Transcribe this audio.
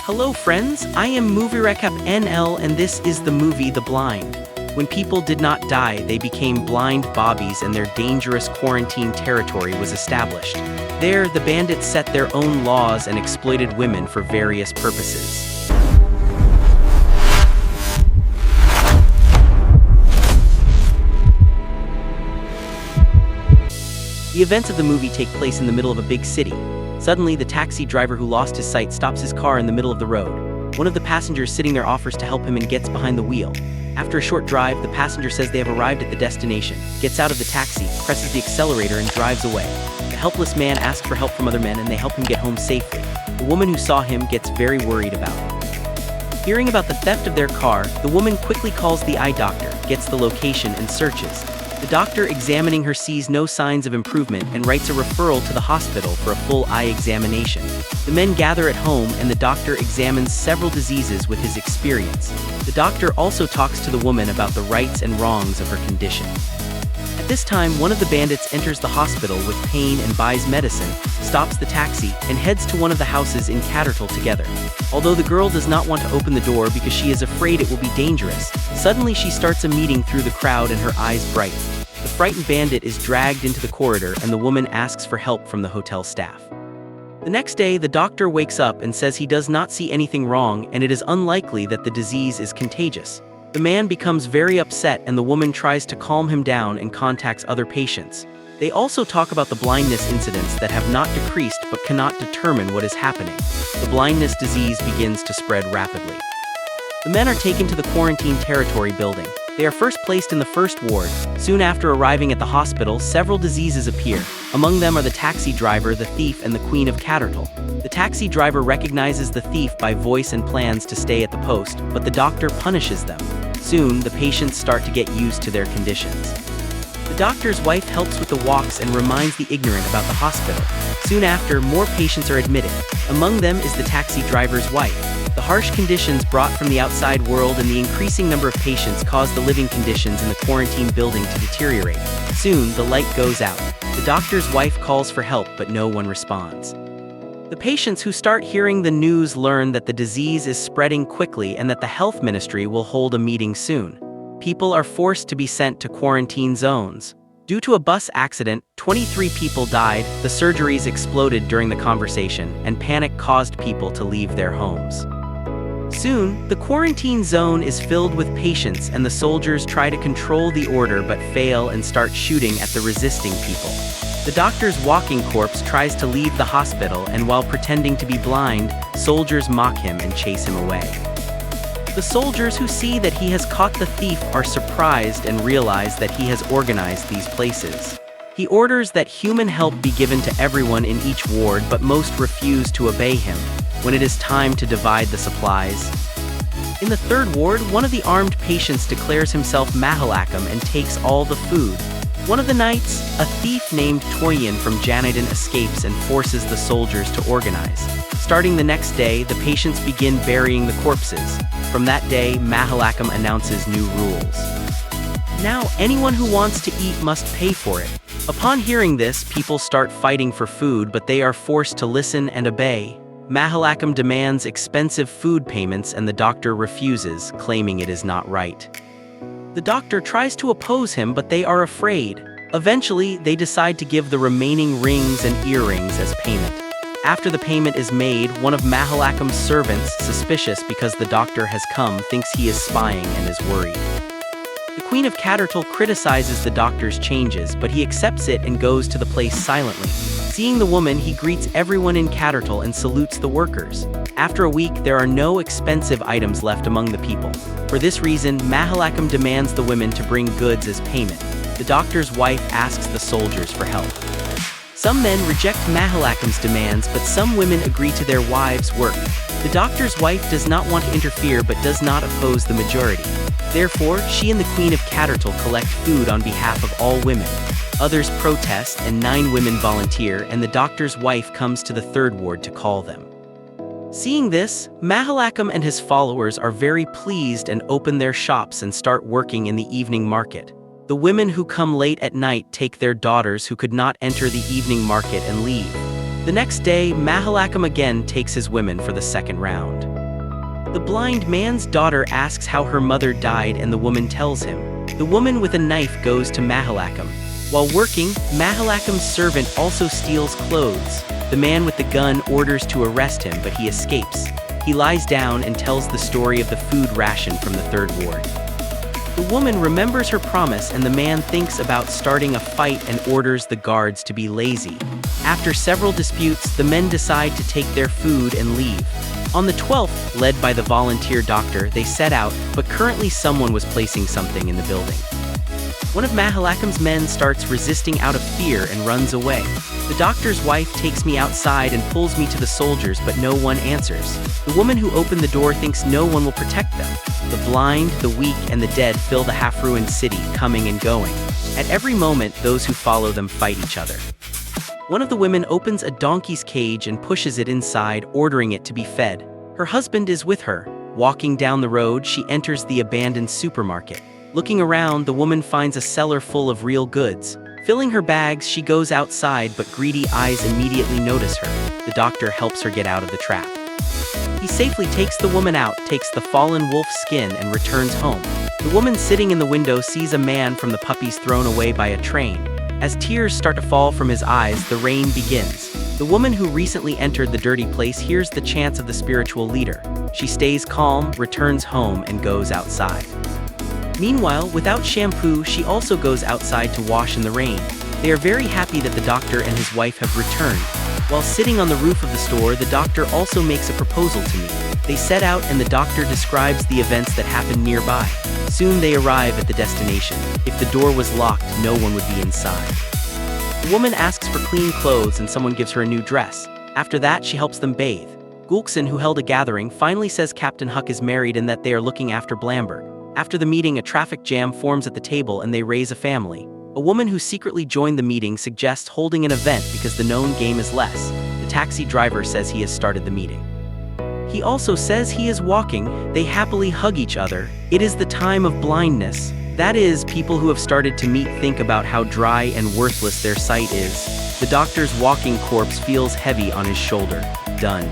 Hello friends, I am MovieRecap NL and this is the movie The Blind. When people did not die, they became blind bobbies and their dangerous quarantine territory was established. There, the bandits set their own laws and exploited women for various purposes. The events of the movie take place in the middle of a big city. Suddenly, the taxi driver who lost his sight stops his car in the middle of the road. One of the passengers sitting there offers to help him and gets behind the wheel. After a short drive, the passenger says they have arrived at the destination, gets out of the taxi, presses the accelerator and drives away. The helpless man asks for help from other men and they help him get home safely. The woman who saw him gets very worried about him. Hearing about the theft of their car, the woman quickly calls the eye doctor, gets the location and searches. The doctor examining her sees no signs of improvement and writes a referral to the hospital for a full eye examination. The men gather at home and the doctor examines several diseases with his experience. The doctor also talks to the woman about the rights and wrongs of her condition. At this time, one of the bandits enters the hospital with pain and buys medicine, stops the taxi, and heads to one of the houses in Cattertle together. Although the girl does not want to open the door because she is afraid it will be dangerous, suddenly she starts a meeting through the crowd and her eyes brighten. The frightened bandit is dragged into the corridor and the woman asks for help from the hotel staff. The next day, the doctor wakes up and says he does not see anything wrong and it is unlikely that the disease is contagious. The man becomes very upset and the woman tries to calm him down and contacts other patients. They also talk about the blindness incidents that have not decreased but cannot determine what is happening. The blindness disease begins to spread rapidly. The men are taken to the quarantine territory building. They are first placed in the first ward. Soon after arriving at the hospital, several diseases appear. Among them are the taxi driver, the thief, and the Queen of Cattertle. The taxi driver recognizes the thief by voice and plans to stay at the post, but the doctor punishes them. Soon, the patients start to get used to their conditions. The doctor's wife helps with the walks and reminds the ignorant about the hospital. Soon after, more patients are admitted. Among them is the taxi driver's wife. The harsh conditions brought from the outside world and the increasing number of patients cause the living conditions in the quarantine building to deteriorate. Soon, the light goes out. The doctor's wife calls for help, but no one responds. The patients who start hearing the news learn that the disease is spreading quickly and that the health ministry will hold a meeting soon. People are forced to be sent to quarantine zones. Due to a bus accident, 23 people died, the surgeries exploded during the conversation, and panic caused people to leave their homes. Soon, the quarantine zone is filled with patients and the soldiers try to control the order but fail and start shooting at the resisting people. The doctor's walking corpse tries to leave the hospital and while pretending to be blind, soldiers mock him and chase him away. The soldiers who see that he has caught the thief are surprised and realize that he has organized these places. He orders that human help be given to everyone in each ward but most refuse to obey him when it is time to divide the supplies. In the third ward, one of the armed patients declares himself Mahalakam and takes all the food. One of the nights, a thief named Toyin from Janiden escapes and forces the soldiers to organize. Starting the next day, the patients begin burying the corpses. From that day, Mahalakam announces new rules. Now, anyone who wants to eat must pay for it. Upon hearing this, people start fighting for food, but they are forced to listen and obey. Mahalakam demands expensive food payments and the doctor refuses, claiming it is not right. The doctor tries to oppose him, but they are afraid. Eventually, they decide to give the remaining rings and earrings as payment. After the payment is made, one of Mahalakam's servants, suspicious because the doctor has come, thinks he is spying and is worried. The Queen of Cattertle criticizes the doctor's changes, but he accepts it and goes to the place silently. Seeing the woman, he greets everyone in Cattertle and salutes the workers. After a week, there are no expensive items left among the people. For this reason, Mahalakam demands the women to bring goods as payment. The doctor's wife asks the soldiers for help. Some men reject Mahalakam's demands, but some women agree to their wives' work. The doctor's wife does not want to interfere but does not oppose the majority. Therefore, she and the Queen of Cattertle collect food on behalf of all women. Others protest and 9 women volunteer and the doctor's wife comes to the third ward to call them. Seeing this, Mahalakam and his followers are very pleased and open their shops and start working in the evening market. The women who come late at night take their daughters who could not enter the evening market and leave. The next day, Mahalakam again takes his women for the second round. The blind man's daughter asks how her mother died and the woman tells him. The woman with a knife goes to Mahalakam. While working, Mahalakam's servant also steals clothes. The man with the gun orders to arrest him, but he escapes. He lies down and tells the story of the food ration from the third ward. The woman remembers her promise and the man thinks about starting a fight and orders the guards to be lazy. After several disputes, the men decide to take their food and leave. On the 12th, led by the volunteer doctor, they set out, but currently someone was placing something in the building. One of Mahalakam's men starts resisting out of fear and runs away. The doctor's wife takes me outside and pulls me to the soldiers, but no one answers. The woman who opened the door thinks no one will protect them. The blind, the weak, and the dead fill the half-ruined city, coming and going. At every moment, those who follow them fight each other. One of the women opens a donkey's cage and pushes it inside, ordering it to be fed. Her husband is with her. Walking down the road, she enters the abandoned supermarket. Looking around, the woman finds a cellar full of real goods. Filling her bags, she goes outside, but greedy eyes immediately notice her. The doctor helps her get out of the trap. He safely takes the woman out, takes the fallen wolf's skin, and returns home. The woman sitting in the window sees a man from the puppies thrown away by a train. As tears start to fall from his eyes, the rain begins. The woman who recently entered the dirty place hears the chants of the spiritual leader. She stays calm, returns home, and goes outside. Meanwhile, without shampoo, she also goes outside to wash in the rain. They are very happy that the doctor and his wife have returned. While sitting on the roof of the store, the doctor also makes a proposal to me. They set out and the doctor describes the events that happened nearby. Soon they arrive at the destination. If the door was locked, no one would be inside. The woman asks for clean clothes and someone gives her a new dress. After that, she helps them bathe. Gulkson, who held a gathering, finally says Captain Huck is married and that they are looking after Blamberg. After the meeting, a traffic jam forms at the table and they raise a family. A woman who secretly joined the meeting suggests holding an event because the known game is less. The taxi driver says he has started the meeting. He also says he is walking. They happily hug each other. It is the time of blindness. That is, people who have started to meet think about how dry and worthless their sight is. The doctor's walking corpse feels heavy on his shoulder. Done.